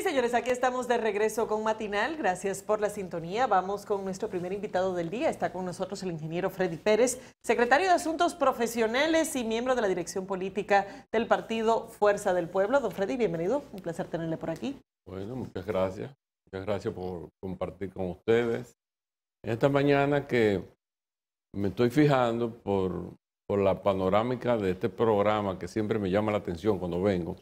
señores, aquí estamos de regreso con Matinal. Gracias por la sintonía. Vamos con nuestro primer invitado del día. Está con nosotros el ingeniero Freddy Pérez, secretario de Asuntos Profesionales y miembro de la dirección política del partido Fuerza del Pueblo. Don Freddy, bienvenido. Un placer tenerle por aquí. Bueno, muchas gracias. Muchas gracias por compartir con ustedes. Esta mañana que me estoy fijando por la panorámica de este programa que siempre me llama la atención cuando vengo,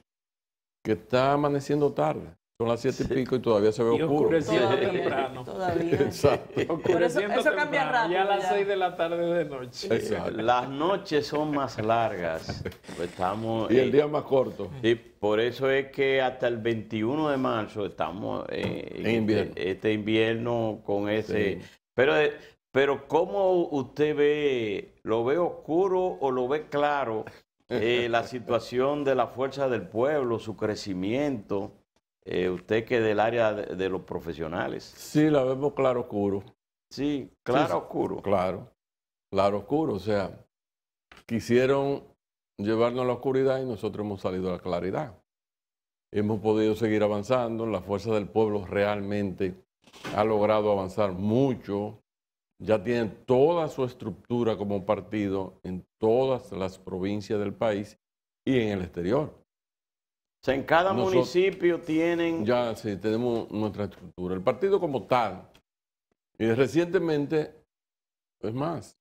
que está amaneciendo tarde. Son las 7:00 y todavía se ve oscuro. Oscureciendo temprano. Todavía. Exacto. Eso cambia rápido. Ya a las 6 de la tarde de noche. Exacto. Las noches son más largas. Estamos, Y el día más corto. y por eso es que hasta el 21 de marzo estamos en invierno. este invierno con ese... Sí. Pero ¿cómo usted ve? ¿Lo ve oscuro o lo ve claro? La situación de la Fuerza del Pueblo, su crecimiento, usted que es del área de los profesionales. Sí, la vemos claro oscuro. Sí, claro, Sí, oscuro. Claro, claro oscuro. O sea, quisieron llevarnos a la oscuridad y nosotros hemos salido a la claridad. Hemos podido seguir avanzando. La Fuerza del Pueblo realmente ha logrado avanzar mucho. Ya tienen toda su estructura como partido en todas las provincias del país y en el exterior. O sea, en cada Nosotros- municipio tienen... Ya sí, tenemos nuestra estructura. El partido como tal. Y recientemente, es más,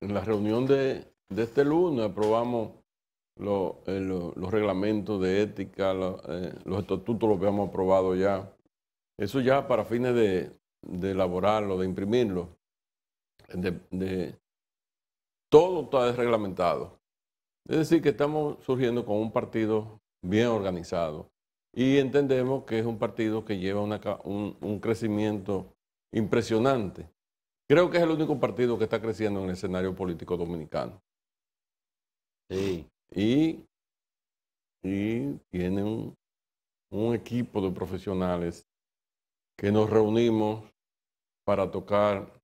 en la reunión de este lunes aprobamos los reglamentos de ética, los estatutos los habíamos aprobado ya. Eso ya para fines de elaborarlo, de imprimirlo. Todo está desreglamentado. Es decir, que estamos surgiendo con un partido bien organizado y entendemos que es un partido que lleva un crecimiento impresionante. Creo que es el único partido que está creciendo en el escenario político dominicano. Sí. Y tiene un equipo de profesionales que nos reunimos para tocar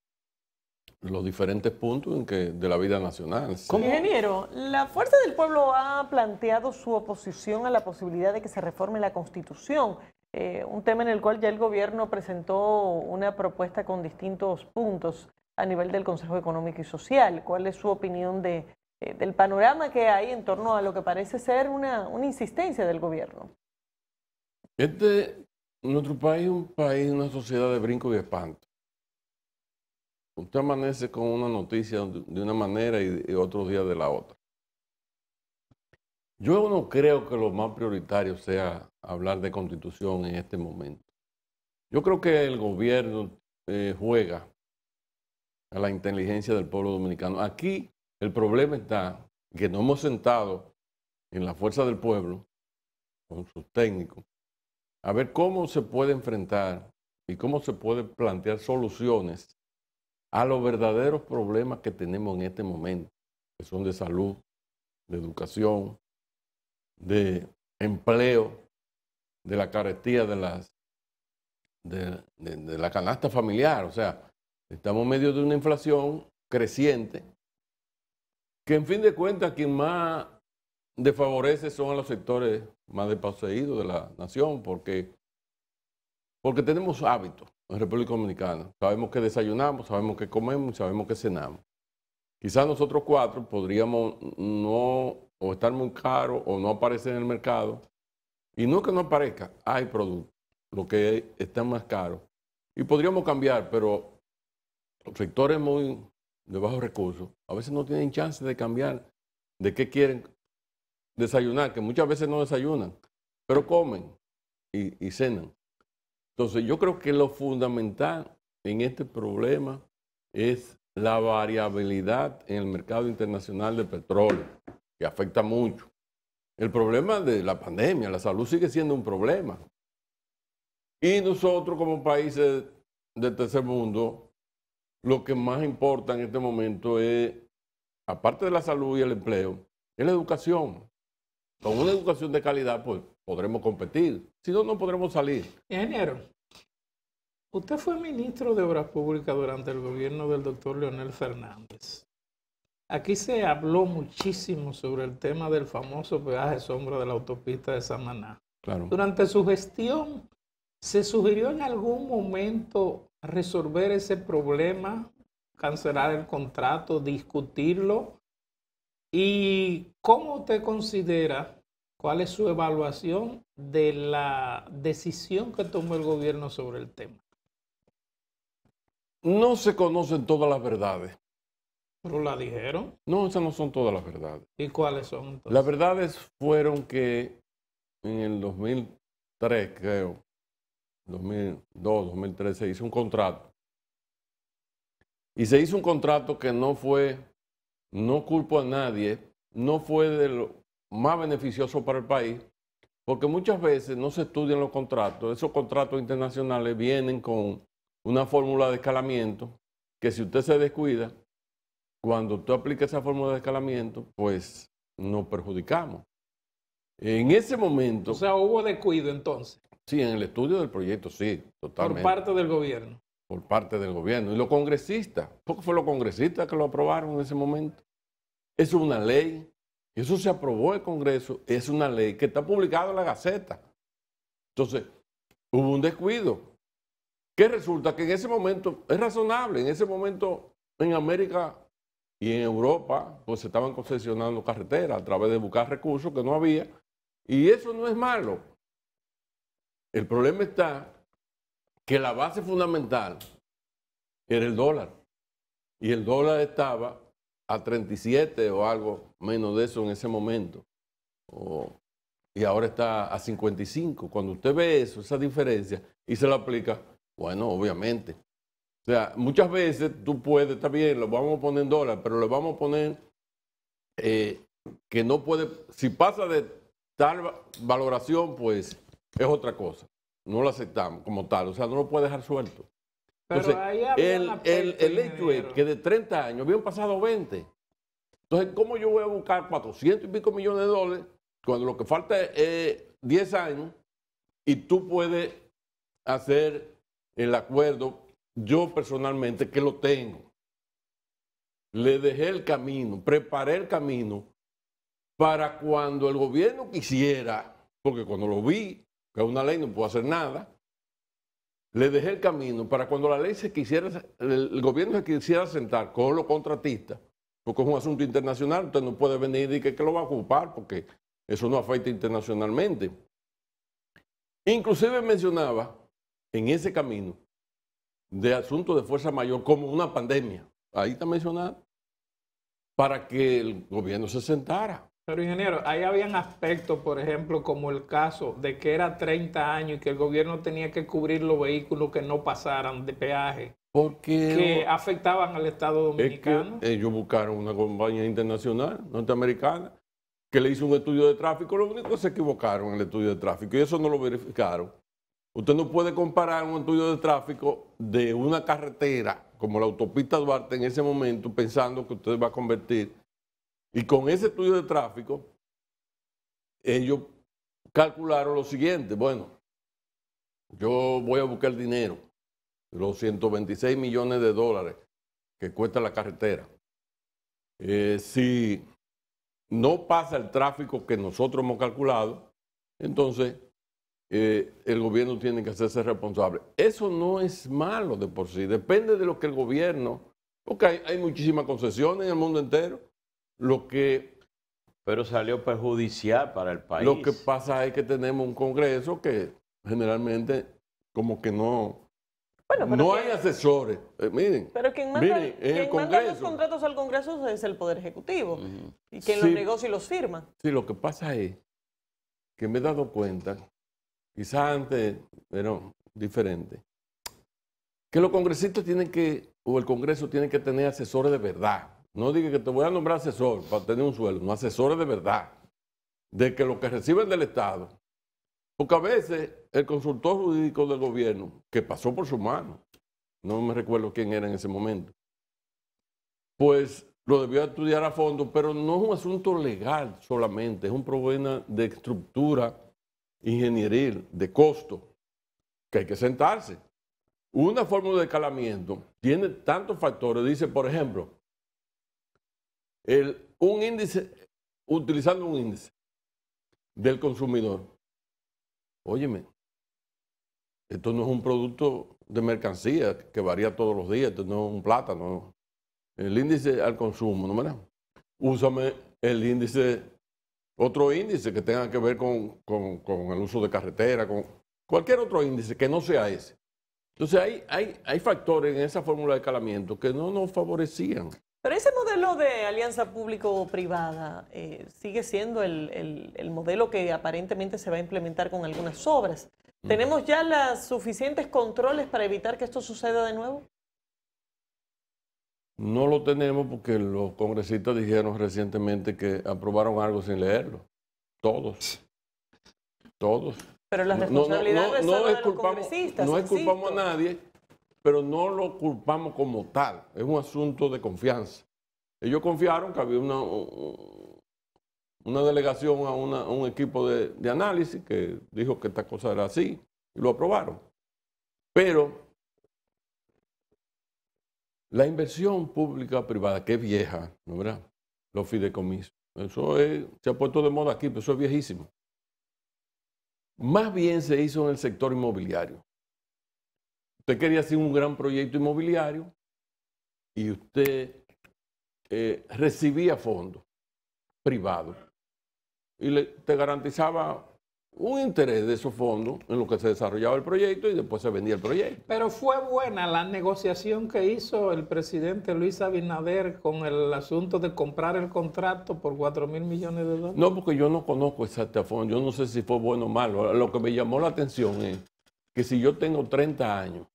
los diferentes puntos de la vida nacional. Ingeniero, la Fuerza del Pueblo ha planteado su oposición a la posibilidad de que se reforme la Constitución, un tema en el cual ya el gobierno presentó una propuesta con distintos puntos a nivel del Consejo Económico y Social. ¿Cuál es su opinión del panorama que hay en torno a lo que parece ser una insistencia del gobierno? Nuestro país es un país, una sociedad de brinco y espanto. Usted amanece con una noticia de una manera y otros días de la otra. Yo no creo que lo más prioritario sea hablar de constitución en este momento. Yo creo que el gobierno juega a la inteligencia del pueblo dominicano. Aquí el problema está que nos hemos sentado en la Fuerza del Pueblo con sus técnicos a ver cómo se puede enfrentar y cómo se puede plantear soluciones a los verdaderos problemas que tenemos en este momento, que son de salud, de educación, de empleo, de la carestía de la canasta familiar. O sea, estamos en medio de una inflación creciente que, en fin de cuentas, quien más desfavorece son a los sectores más desposeídos de la nación, porque tenemos hábitos en República Dominicana. Sabemos que desayunamos, sabemos que comemos, sabemos que cenamos. Quizás nosotros cuatro podríamos no o estar muy caros o no aparecer en el mercado. Y no que no aparezca, hay productos, lo que está más caro. Y podríamos cambiar, pero los sectores muy de bajos recursos a veces no tienen chance de cambiar de qué quieren desayunar, que muchas veces no desayunan, pero comen y cenan. Entonces, yo creo que lo fundamental en este problema es la variabilidad en el mercado internacional de petróleo, que afecta mucho. El problema de la pandemia, la salud sigue siendo un problema. Y nosotros como países del tercer mundo, lo que más importa en este momento es, aparte de la salud y el empleo, es la educación. Con una educación de calidad, pues podremos competir. Si no, no podremos salir. Ingeniero, usted fue ministro de Obras Públicas durante el gobierno del doctor Leonel Fernández. Aquí se habló muchísimo sobre el tema del famoso peaje sombra de la autopista de Samaná. Claro. Durante su gestión, ¿Se sugirió en algún momento resolver ese problema, cancelar el contrato, discutirlo? ¿Y cómo usted considera, cuál es su evaluación de la decisión que tomó el gobierno sobre el tema? No se conocen todas las verdades. ¿Pero la dijeron? No, esas no son todas las verdades. ¿Y cuáles son entonces? Las verdades fueron que en el 2003, creo, 2002, 2003, se hizo un contrato. Y se hizo un contrato que no fue, no culpo a nadie, no fue de lo más beneficioso para el país, porque muchas veces no se estudian los contratos. Esos contratos internacionales vienen con una fórmula de escalamiento que si usted se descuida, cuando usted aplica esa fórmula de escalamiento, pues nos perjudicamos. En ese momento... O sea, hubo descuido entonces. Sí, en el estudio del proyecto, sí, totalmente. Por parte del gobierno. Por parte del gobierno. Y los congresistas, porque fue los congresistas que lo aprobaron en ese momento. Eso es una ley, eso se aprobó en el Congreso, es una ley que está publicada en la Gaceta. Entonces, hubo un descuido. Que resulta que en ese momento, es razonable, en ese momento en América y en Europa, pues se estaban concesionando carreteras a través de buscar recursos que no había. Y eso no es malo. El problema está que la base fundamental era el dólar. Y el dólar estaba a 37 o algo menos de eso en ese momento. Y ahora está a 55. Cuando usted ve eso, esa diferencia, y se lo aplica, bueno, obviamente. O sea, muchas veces tú puedes, está bien, lo vamos a poner en dólar, pero le vamos a poner que no puede, si pasa de tal valoración, pues es otra cosa. No lo aceptamos como tal, o sea, no lo puede dejar suelto. Pero Entonces, ahí había el hecho es que de 30 años habían pasado 20. Entonces, ¿cómo yo voy a buscar 400 y pico millones de dólares cuando lo que falta es 10 años y tú puedes hacer el acuerdo? Yo personalmente, que lo tengo, le dejé el camino, preparé el camino para cuando el gobierno quisiera, porque cuando lo vi, que es una ley, no puedo hacer nada, le dejé el camino para cuando la ley se quisiera, el gobierno se quisiera sentar con los contratistas, porque es un asunto internacional, usted no puede venir y que lo va a ocupar, porque eso no afecta internacionalmente. Inclusive mencionaba en ese camino de asuntos de fuerza mayor como una pandemia, ahí está mencionado, para que el gobierno se sentara. Pero ingeniero, ahí habían aspectos, por ejemplo, como el caso de que era 30 años y que el gobierno tenía que cubrir los vehículos que no pasaran de peaje, Porque que afectaban al Estado dominicano. es que ellos buscaron una compañía internacional, norteamericana, que le hizo un estudio de tráfico. Lo único que se equivocaron en el estudio de tráfico y eso no lo verificaron. Usted no puede comparar un estudio de tráfico de una carretera como la autopista Duarte en ese momento pensando que usted va a convertir. Y con ese estudio de tráfico, ellos calcularon lo siguiente. Bueno, yo voy a buscar el dinero, los 126 millones de dólares que cuesta la carretera. Si no pasa el tráfico que nosotros hemos calculado, entonces el gobierno tiene que hacerse responsable. Eso no es malo de por sí, depende de lo que el gobierno, porque hay muchísimas concesiones en el mundo entero. Pero salió perjudicial para el país. Lo que pasa es que tenemos un Congreso que generalmente como que no... Bueno, pero no hay asesores. Miren, pero quien manda, miren, en el quien manda los Congreso... contratos al Congreso es el Poder Ejecutivo. Y quien Sí. los negocia y los firma. Sí, lo que pasa es que me he dado cuenta, quizás antes era diferente, que los congresistas tienen que, o el Congreso tiene que tener asesores de verdad. No diga que te voy a nombrar asesor para tener un sueldo, no, asesores de verdad, de que lo que reciben del Estado. Porque a veces el consultor jurídico del gobierno, que pasó por su mano, no me recuerdo quién era en ese momento, pues lo debió estudiar a fondo, pero no es un asunto legal solamente, es un problema de estructura ingenieril, de costo, que hay que sentarse. Una fórmula de escalamiento tiene tantos factores, dice, por ejemplo, un índice, utilizando un índice del consumidor. Óyeme, Esto no es un producto de mercancía que varía todos los días, esto no es un plátano. El índice al consumo, ¿no? ¿Verdad? Úsame el índice, otro índice que tenga que ver con el uso de carretera, con cualquier otro índice que no sea ese. Entonces hay factores en esa fórmula de escalamiento que no nos favorecían. Pero ese modelo de alianza público-privada sigue siendo el modelo que aparentemente se va a implementar con algunas obras. ¿Tenemos ya los suficientes controles para evitar que esto suceda de nuevo? No lo tenemos porque los congresistas dijeron recientemente que aprobaron algo sin leerlo. Todos. Todos. Pero la responsabilidad no es solo de los congresistas. No es culpamos a nadie, pero no lo culpamos como tal. Es un asunto de confianza. Ellos confiaron que había una delegación a un equipo de análisis que dijo que esta cosa era así y lo aprobaron. Pero la inversión pública-privada, que es vieja, ¿no es verdad? Los fideicomisos. Se ha puesto de moda aquí, pero eso es viejísimo. Más bien se hizo en el sector inmobiliario. Usted quería hacer un gran proyecto inmobiliario y usted recibía fondos privados y te garantizaba un interés de esos fondos en lo que se desarrollaba el proyecto y después se vendía el proyecto. Pero fue buena la negociación que hizo el presidente Luis Abinader con el asunto de comprar el contrato por $4,000 millones. No, porque yo no conozco exactamente a fondo, yo no sé si fue bueno o malo. Lo que me llamó la atención es que si yo tengo 30 años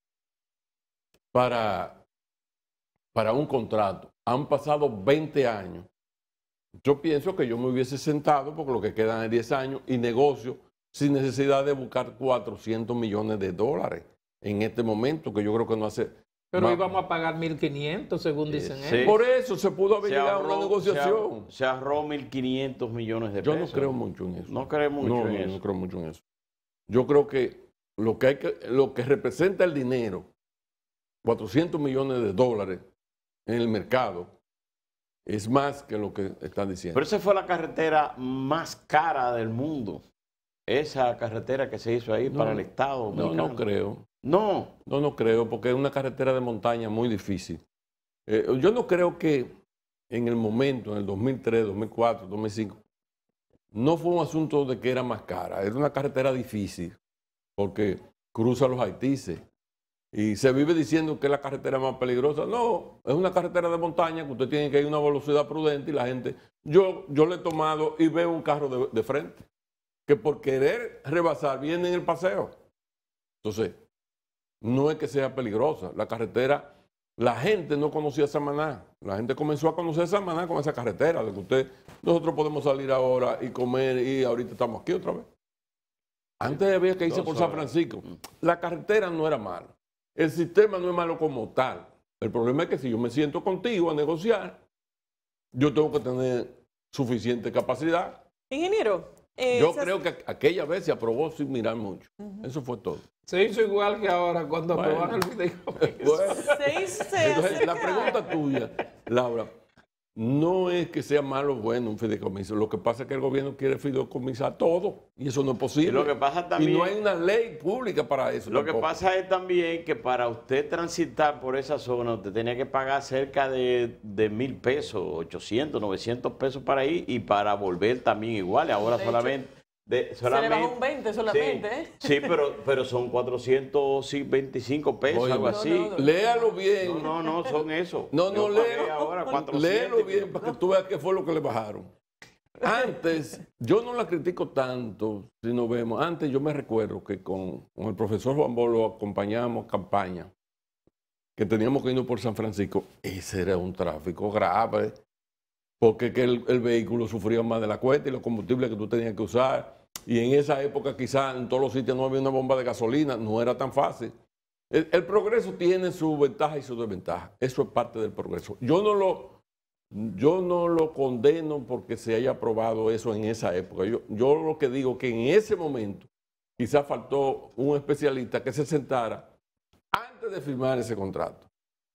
para un contrato, han pasado 20 años, yo pienso que yo me hubiese sentado, porque lo que quedan es 10 años, y negocio sin necesidad de buscar $400 millones en este momento, que yo creo que no hace... Pero íbamos a pagar 1.500, según dicen sí. ellos. Por eso se pudo haber llegado a una negociación. Se ahorró 1.500 millones de pesos. Yo no creo mucho en eso. No creo mucho en eso. No creo mucho en eso. Yo creo que lo que representa el dinero, $400 millones en el mercado, es más que lo que están diciendo. Pero esa fue la carretera más cara del mundo. Esa carretera que se hizo ahí para el Estado dominicano. No creo. No creo, porque es una carretera de montaña muy difícil. Yo no creo que en el momento, en el 2003, 2004, 2005, no fue un asunto de que era más cara. Era una carretera difícil, porque cruza los Haitises. Y se vive diciendo que es la carretera más peligrosa. No, es una carretera de montaña que usted tiene que ir a una velocidad prudente y la gente... Yo le he tomado y veo un carro de frente que por querer rebasar viene en el paseo. Entonces, no es que sea peligrosa. La carretera, la gente no conocía Samaná. La gente comenzó a conocer Samaná con esa carretera, de que nosotros podemos salir ahora y comer y ahorita estamos aquí otra vez. Antes había que irse por San Francisco. La carretera no era mala. El sistema no es malo como tal. El problema es que si yo me siento contigo a negociar, yo tengo que tener suficiente capacidad. Ingeniero. Yo creo que aquella vez se aprobó sin mirar mucho. Eso fue todo. Se hizo igual que ahora cuando aprobaron el fideicomiso. Entonces, la pregunta tuya, Laura, no es que sea malo o bueno un fideicomiso. Lo que pasa es que el gobierno quiere fideicomisar todo y eso no es posible. Y lo que pasa también, y no hay una ley pública para eso. Lo tampoco. que pasa es también que para usted transitar por esa zona, usted tenía que pagar cerca de 1,000 pesos, 800, 900 pesos para ir y para volver también igual. Ahora solamente... se le bajó un 20 solamente, sí, ¿eh? Sí, pero son 425 pesos, algo así. Léalo bien. No, son eso. Léelo bien para que tú veas qué fue lo que le bajaron. Antes, yo no la critico tanto, si nos vemos. Antes yo me recuerdo que con el profesor Juan Bolo acompañábamos campaña, que teníamos que irnos por San Francisco. Ese era un tráfico grave. Porque que el vehículo sufría más de la cuenta y los combustibles que tú tenías que usar. Y en esa época quizás en todos los sitios no había una bomba de gasolina, no era tan fácil. El progreso tiene su ventaja y su desventaja. Eso es parte del progreso. Yo no lo condeno porque se haya aprobado eso en esa época. Yo lo que digo es que en ese momento quizás faltó un especialista que se sentara antes de firmar ese contrato.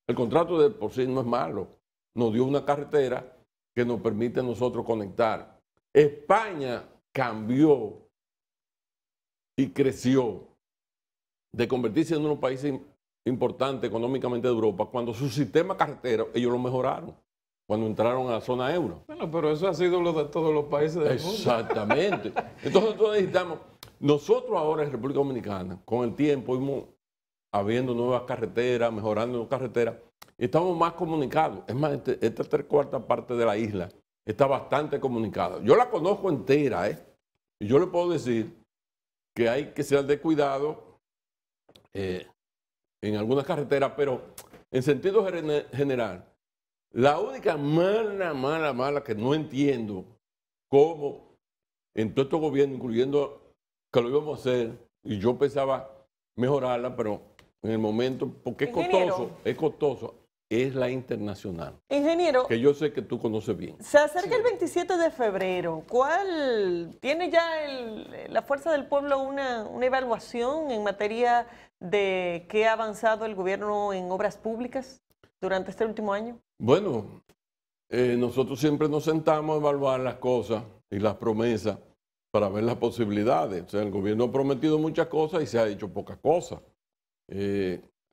El contrato de por sí no es malo. Nos dio una carretera que nos permite a nosotros conectar. España cambió y creció de convertirse en uno de los países importantes económicamente de Europa, cuando su sistema carretero, ellos lo mejoraron, cuando entraron a la zona euro. Bueno, pero eso ha sido lo de todos los países del mundo. Exactamente. Entonces nosotros necesitamos, nosotros ahora en República Dominicana, con el tiempo, hemos habiendo nuevas carreteras, mejorando carreteras, estamos más comunicados. Es más, esta 3/4 parte de la isla está bastante comunicada. Yo la conozco entera, y yo le puedo decir que hay que ser de cuidado en algunas carreteras, pero en sentido general, la única mala que no entiendo cómo en todo este gobierno, incluyendo que lo íbamos a hacer, y yo pensaba mejorarla, pero en el momento, porque es costoso, es la internacional. Ingeniero, que yo sé que tú conoces bien. se acerca el 27 de febrero. ¿Cuál tiene ya la Fuerza del Pueblo una evaluación en materia de qué ha avanzado el gobierno en obras públicas durante este último año? Bueno, nosotros siempre nos sentamos a evaluar las cosas y las promesas para ver las posibilidades. O sea, el gobierno ha prometido muchas cosas y se ha hecho pocas cosas.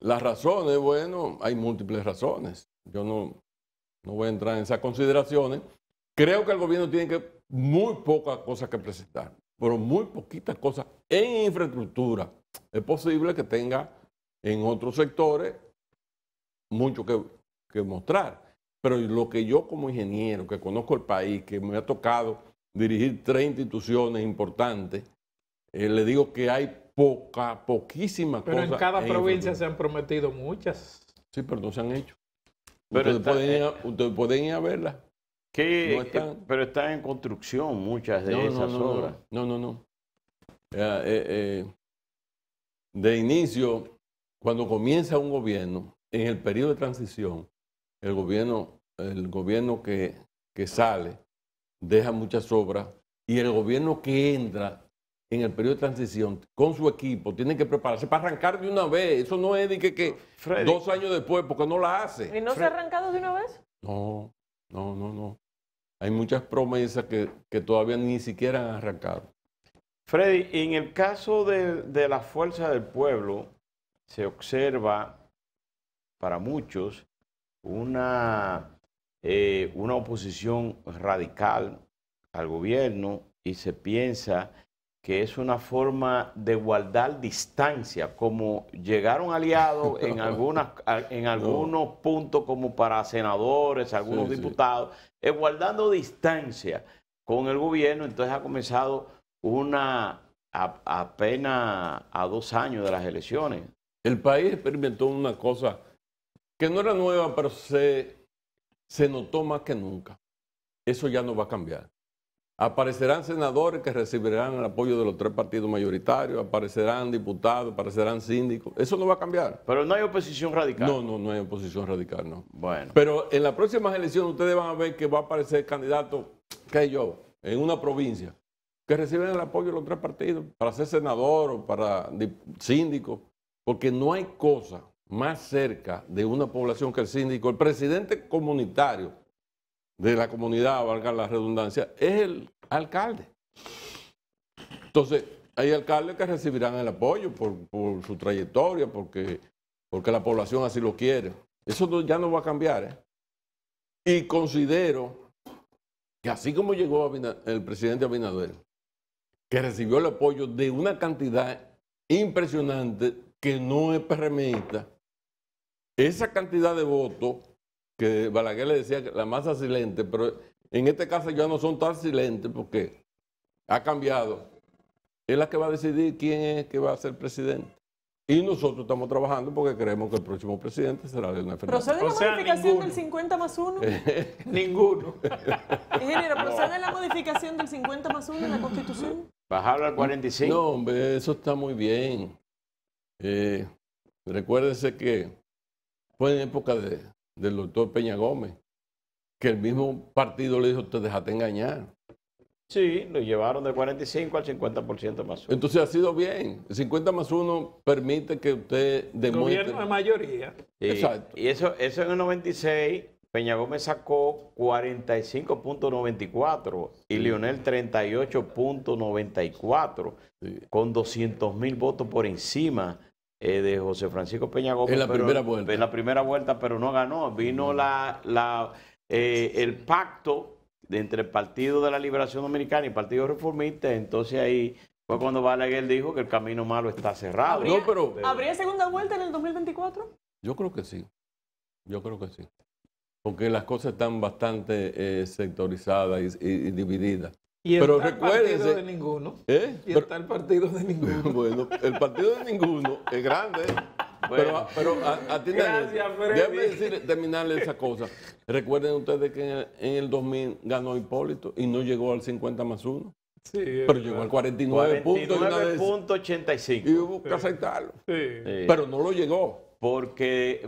Las razones, bueno, hay múltiples razones. Yo no voy a entrar en esas consideraciones. Creo que el gobierno tiene muy pocas cosas que presentar, pero muy poquitas cosas en infraestructura. Es posible que tenga en otros sectores mucho que mostrar. Pero lo que yo como ingeniero, que conozco el país, que me ha tocado dirigir 3 instituciones importantes, le digo que hay poquísimas cosas. Pero en cada provincia se han prometido muchas. Sí, pero no se han hecho. Pero ustedes pueden ir a verlas. Pero están en construcción muchas de esas obras. No. De inicio, cuando comienza un gobierno, en el periodo de transición, el gobierno que sale deja muchas obras y el gobierno que entra en el periodo de transición con su equipo tiene que prepararse para arrancar de una vez. Eso no es de que Freddy, 2 años después, porque no la hace. ¿Y no se ha arrancado de una vez? No. Hay muchas promesas que todavía ni siquiera han arrancado. Freddy, en el caso de la Fuerza del Pueblo, se observa para muchos una oposición radical al gobierno y se piensa que es una forma de guardar distancia, como llegaron aliados en algunos puntos como para senadores, algunos diputados, guardando distancia con el gobierno. Entonces ha comenzado apenas a 2 años de las elecciones. El país experimentó una cosa que no era nueva, pero se notó más que nunca. Eso ya no va a cambiar. Aparecerán senadores que recibirán el apoyo de los 3 partidos mayoritarios, aparecerán diputados, aparecerán síndicos. Eso no va a cambiar. Pero no hay oposición radical. No hay oposición radical, no. Bueno. Pero en las próximas elecciones ustedes van a ver que va a aparecer candidato, en una provincia, que reciben el apoyo de los 3 partidos para ser senador o para síndico, porque no hay cosa más cerca de una población que el síndico. El presidente comunitario de la comunidad, valga la redundancia, es el alcalde. Entonces, hay alcaldes que recibirán el apoyo por su trayectoria, porque la población así lo quiere. Eso ya no va a cambiar. Y considero que así como llegó el presidente Abinader, que recibió el apoyo de una cantidad impresionante que no es PRMista, esa cantidad de votos que Balaguer le decía que la masa silente, pero en este caso ya no son tan silentes porque ha cambiado. Es la que va a decidir quién es que va a ser presidente. Y nosotros estamos trabajando porque creemos que el próximo presidente será Leonel Fernández. ¿Procede la modificación del 50+1? Ninguno. Ingeniero, ¿procede la modificación del 50+1 en la Constitución? Bajarlo al 45. No, hombre, eso está muy bien. Recuérdese que fue en época del doctor Peña Gómez, que el mismo partido le dijo, te dejaste engañar. Sí, lo llevaron del 45 al 50% más 1. Entonces ha sido bien. El 50+1 permite que usted demuestre. Gobierno de mayoría. Sí, exacto. Y eso en el 96, Peña Gómez sacó 45.94 y Leonel 38.94, con 200,000 votos por encima de José Francisco Peña Gómez. En la primera vuelta. En la primera vuelta, pero no ganó. Vino el pacto entre el Partido de la Liberación Dominicana y el Partido Reformista. Entonces ahí fue cuando Balaguer dijo que el camino malo está cerrado. ¿Habría segunda vuelta en el 2024? Yo creo que sí. Yo creo que sí. Porque las cosas están bastante sectorizadas y divididas. Y pero está el partido de ninguno. Y está el partido de ninguno. Bueno, el partido de ninguno es grande. Bueno. Pero atiendan, déjame terminarle esa cosa. Recuerden ustedes que en el 2000 ganó Hipólito y no llegó al 50+1. Sí, pero llegó al 49.85. Y hubo que aceptarlo. Sí. Pero no lo llegó. Porque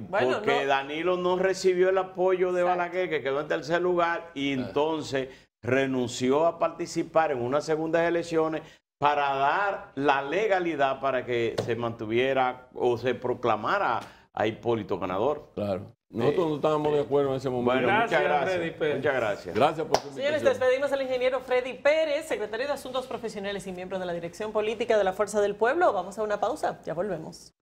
Danilo no recibió el apoyo de Balaguer, que quedó en tercer lugar, y entonces renunció a participar en unas segundas elecciones para dar la legalidad para que se mantuviera o se proclamara a Hipólito ganador. Claro. Nosotros no estábamos de acuerdo en ese momento. Bueno, gracias, muchas gracias. Freddy Pérez. Muchas gracias. Gracias por su Señores, despedimos al ingeniero Freddy Pérez, secretario de Asuntos Profesionales y miembro de la Dirección Política de la Fuerza del Pueblo. Vamos a una pausa, ya volvemos.